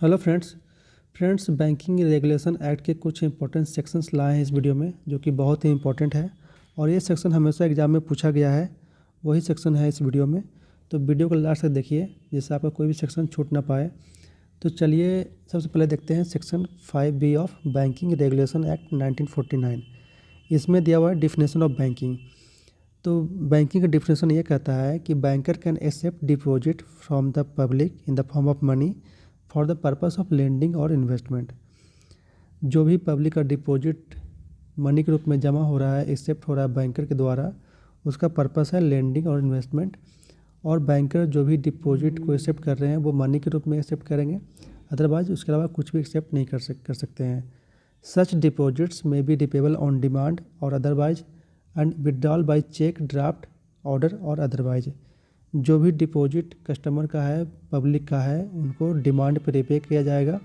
Hello friends banking regulation act के कुछ important sections लाए हैं इस वीडियो में, जो कि बहुत ही इंपॉर्टेंट है और ये सेक्शन हमेशा एग्जाम में पूछा गया है। वही सेक्शन है इस वीडियो में, तो वीडियो को लास्ट तक देखिए जिससे आपका कोई भी सेक्शन छूट ना पाए। तो चलिए सबसे पहले देखते हैं section 5B of banking regulation act 1949। इसमें दिया हुआ है डिफिनेशन ऑफ बैंकिंग। तो बैंकिंग का डिफिनेशन ये कहता है कि banker can accept deposit from the public in the form of money for the purpose of lending और इन्वेस्टमेंट। जो भी पब्लिक का डिपॉजिट मनी के रूप में जमा हो रहा है, एक्सेप्ट हो रहा है बैंकर के द्वारा, उसका पर्पस है लेंडिंग और इन्वेस्टमेंट। और बैंकर जो भी डिपॉजिट को एक्सेप्ट कर रहे हैं वो मनी के रूप में एक्सेप्ट करेंगे, अदरवाइज उसके अलावा कुछ भी एक्सेप्ट नहीं कर सकते हैं। सच डिपॉजिट्स में बी डिपेबल ऑन डिमांड और otherwise and withdrawal by cheque, draft, order और अदरवाइज। जो भी डिपॉजिट कस्टमर का है, पब्लिक का है, उनको डिमांड पे रिपे किया जाएगा,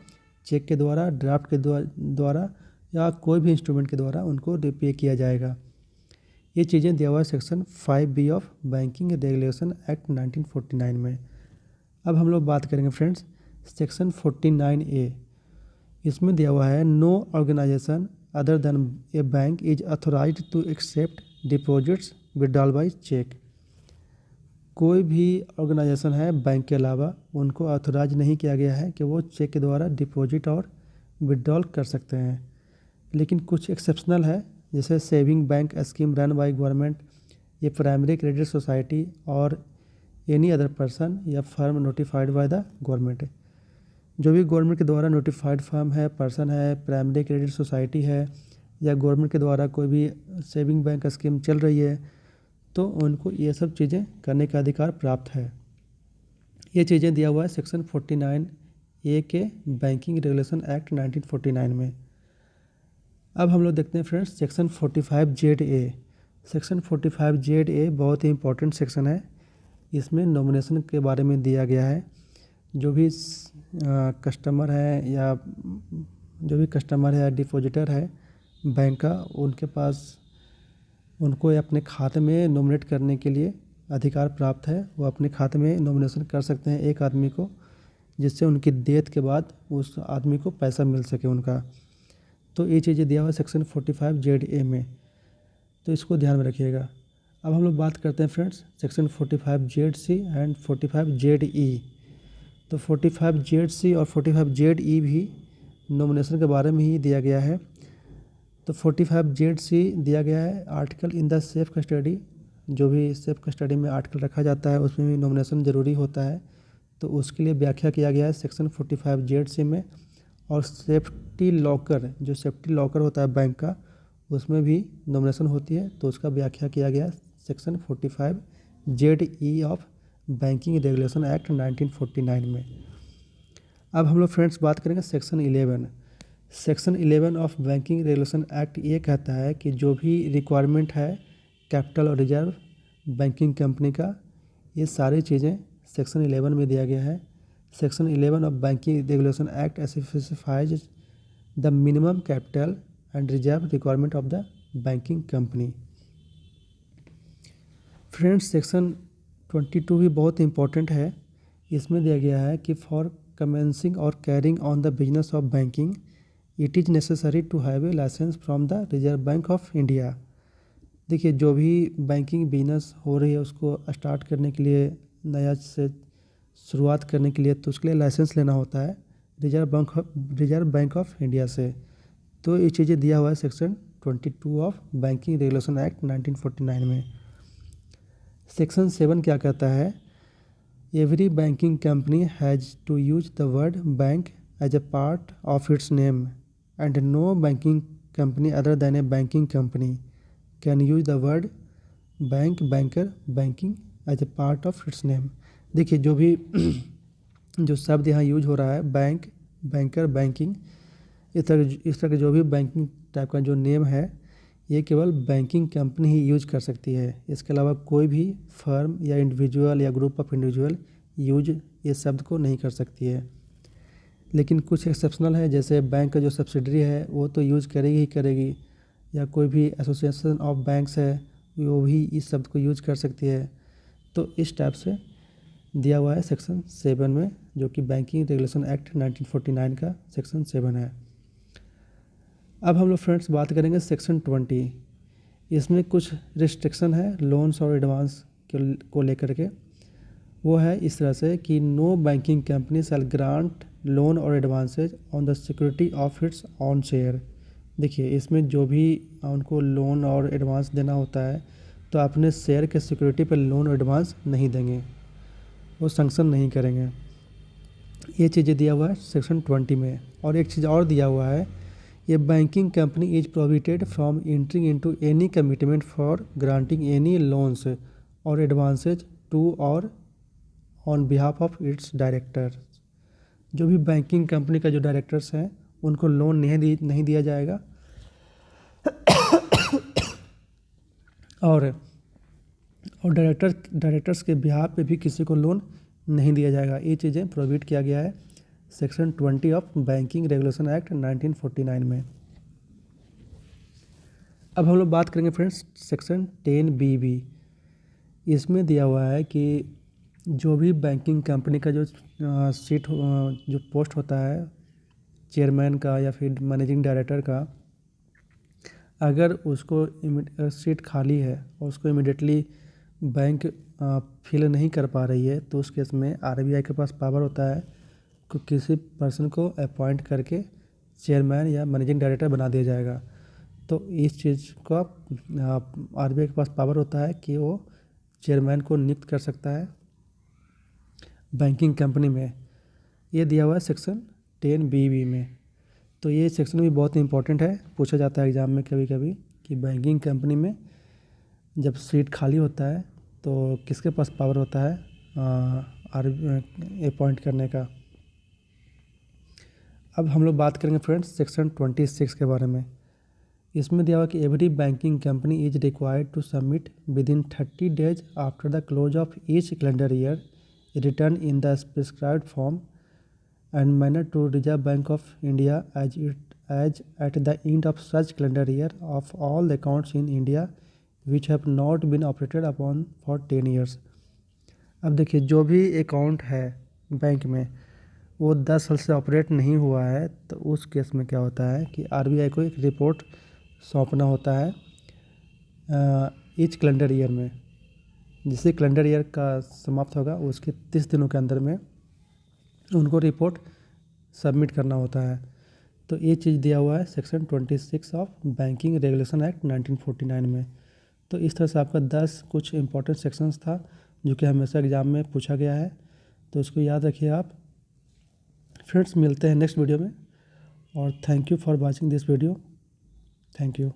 चेक के द्वारा, ड्राफ्ट के द्वारा या कोई भी इंस्ट्रूमेंट के द्वारा उनको रिपे किया जाएगा। ये चीज़ें दिया हुआ है section 5B of banking regulation act 1949 में। अब हम लोग बात करेंगे फ्रेंड्स सेक्शन 49A। इसमें दिया हुआ है no organisation other than a bank is authorised to accept deposits withdrawal by cheque. कोई भी ऑर्गेनाइजेशन है बैंक के अलावा, उनको ऑथोराइज नहीं किया गया है कि वो चेक के द्वारा डिपॉजिट और विड्रॉल कर सकते हैं। लेकिन कुछ एक्सेप्शनल है, जैसे saving bank scheme run by government, ये प्राइमरी क्रेडिट सोसाइटी और एनी अदर पर्सन या firm notified by the government. जो भी गवर्नमेंट के द्वारा नोटिफाइड फर्म है, पर्सन है, प्राइमरी क्रेडिट सोसाइटी है, या गवर्नमेंट के द्वारा कोई भी सेविंग बैंक स्कीम चल रही है, तो उनको ये सब चीज़ें करने का अधिकार प्राप्त है। ये चीज़ें दिया हुआ है सेक्शन 49A के बैंकिंग रेगुलेशन एक्ट 1949 में। अब हम लोग देखते हैं friends section 45ZA। Section 45ZA बहुत ही इंपॉर्टेंट सेक्शन है। इसमें नॉमिनेशन के बारे में दिया गया है। जो भी कस्टमर है या डिपॉजिटर है बैंक का, उनके पास उनको अपने खाते में नॉमिनेट करने के लिए अधिकार प्राप्त है। वो अपने खाते में नॉमिनेशन कर सकते हैं एक आदमी को, जिससे उनकी डेथ के बाद उस आदमी को पैसा मिल सके उनका। तो ये चीज़ें दिया हुआ है सेक्शन 45ZA में, तो इसको ध्यान में रखिएगा। अब हम लोग बात करते हैं friends section 45ZC and 45ZE। तो 45ZC और 45ZE भी नॉमिनेशन के बारे में ही दिया गया है। तो 45ZC दिया गया है article in the safe custody. जो भी सेफ कस्टडी में आर्टिकल रखा जाता है उसमें भी नॉमिनेशन ज़रूरी होता है, तो उसके लिए व्याख्या किया गया है सेक्शन 45ZC में। और सेफ्टी लॉकर, जो सेफ्टी लॉकर होता है बैंक का, उसमें भी नॉमिनेशन होती है, तो उसका व्याख्या किया गया है section 45ZE of banking regulation act 1949 में। अब हम लोग फ्रेंड्स बात करेंगे section 11। Section 11 of banking regulation act ये कहता है कि जो भी रिक्वायरमेंट है कैपिटल और रिजर्व बैंकिंग कंपनी का, ये सारी चीज़ें सेक्शन 11 में दिया गया है। Section 11 of banking regulation act specifies the minimum capital and reserve requirement of the banking company. Friends section 22 भी बहुत इंपॉर्टेंट है। इसमें दिया गया है कि फॉर कमेंसिंग और carrying on the business of banking it is necessary to have a licence from the Reserve Bank of India. देखिए, जो भी बैंकिंग बिजनेस हो रही है उसको स्टार्ट करने के लिए, नया से शुरुआत करने के लिए, तो उसके लिए लाइसेंस लेना होता है रिजर्व बैंक ऑफ इंडिया से। तो ये चीज़ें दिया हुआ है section 22 of banking regulation act 1949 में। सेक्शन 7 क्या कहता है? Every banking company has to use the word bank as a part of its name and no banking company other than a banking company can use the word bank, banker, banking as a part of its name. देखिए, जो भी जो शब्द यहाँ use हो रहा है, bank, banker, banking, इस तरह के जो भी बैंकिंग टाइप का जो नेम है, ये केवल बैंकिंग कंपनी ही यूज कर सकती है। इसके अलावा कोई भी फर्म या इंडिविजुअल या ग्रुप ऑफ इंडिविजुअल यूज ये शब्द को नहीं कर सकती है। लेकिन कुछ एक्सेप्शनल है, जैसे बैंक का जो सब्सिडरी है वो तो यूज करेगी ही करेगी, या कोई भी एसोसिएशन ऑफ बैंक्स है वो भी इस शब्द को यूज कर सकती है। तो इस टाइप से दिया हुआ है सेक्शन 7 में, जो कि बैंकिंग रेगुलेशन एक्ट 1949 का सेक्शन 7 है। अब हम लोग फ्रेंड्स बात करेंगे सेक्शन 20। इसमें कुछ रिस्ट्रिक्शन है लोन्स और एडवांस को लेकर के। वो है इस तरह से कि no banking company shall grant loan और advances on the security of its own share. देखिए, इसमें जो भी उनको लोन और एडवांस देना होता है तो अपने शेयर के सिक्योरिटी पर लोन और एडवांस नहीं देंगे, वो सैंक्शन नहीं करेंगे। ये चीज़ें दिया हुआ है सेक्शन 20 में। और एक चीज़ और दिया हुआ है, ये banking company is prohibited from entering into any commitment for granting any loans और एडवांसेज टू और on behalf of its director. जो भी बैंकिंग कंपनी का जो डायरेक्टर्स हैं उनको लोन नहीं दिया जाएगा और डायरेक्टर्स के बिहाफ पे भी किसी को लोन नहीं दिया जाएगा। ये चीज़ें प्रोहिबिट किया गया है section 20 of banking regulation act 1949 में। अब हम लोग बात करेंगे फ्रेंड्स सेक्शन 10BB। इसमें दिया हुआ है कि जो भी बैंकिंग कंपनी का जो जो पोस्ट होता है चेयरमैन का या फिर मैनेजिंग डायरेक्टर का, अगर उसको सीट खाली है और उसको इमिडिएटली बैंक फिल नहीं कर पा रही है तो उस केस में RBI के पास पावर होता है कि किसी पर्सन को अपॉइंट करके चेयरमैन या मैनेजिंग डायरेक्टर बना दिया जाएगा। तो इस चीज़ का RBI के पास पावर होता है कि वो चेयरमैन को नियुक्त कर सकता है बैंकिंग कंपनी में। ये दिया हुआ है सेक्शन 10BB में। तो ये सेक्शन भी बहुत इंपॉर्टेंट है, पूछा जाता है एग्ज़ाम में कभी कभी कि बैंकिंग कंपनी में जब सीट खाली होता है तो किसके पास पावर होता है अपॉइंट करने का। अब हम लोग बात करेंगे फ्रेंड्स सेक्शन 26 के बारे में। इसमें दिया हुआ कि every banking company is required to submit within 30 days after the close of each calendar year return in the prescribed form and manner to Reserve Bank of India as at the end of such calendar year of all the accounts in India which have not been operated upon for 10 years। अब देखिए, जो भी account है bank में वो 10 साल से operate नहीं हुआ है तो उस केस में क्या होता है कि RBI को एक रिपोर्ट सौंपना होता है ईच कैलेंडर ईयर में। जिसे कैलेंडर ईयर का समाप्त होगा उसके 30 दिनों के अंदर में उनको रिपोर्ट सबमिट करना होता है। तो ये चीज़ दिया हुआ है section 26 of banking regulation act 1949 में। तो इस तरह से आपका 10 कुछ इंपॉर्टेंट सेक्शंस था जो कि हमेशा एग्ज़ाम में पूछा गया है, तो इसको याद रखिए आप। फ्रेंड्स, मिलते हैं नेक्स्ट वीडियो में और thank you for watching this video. Thank you.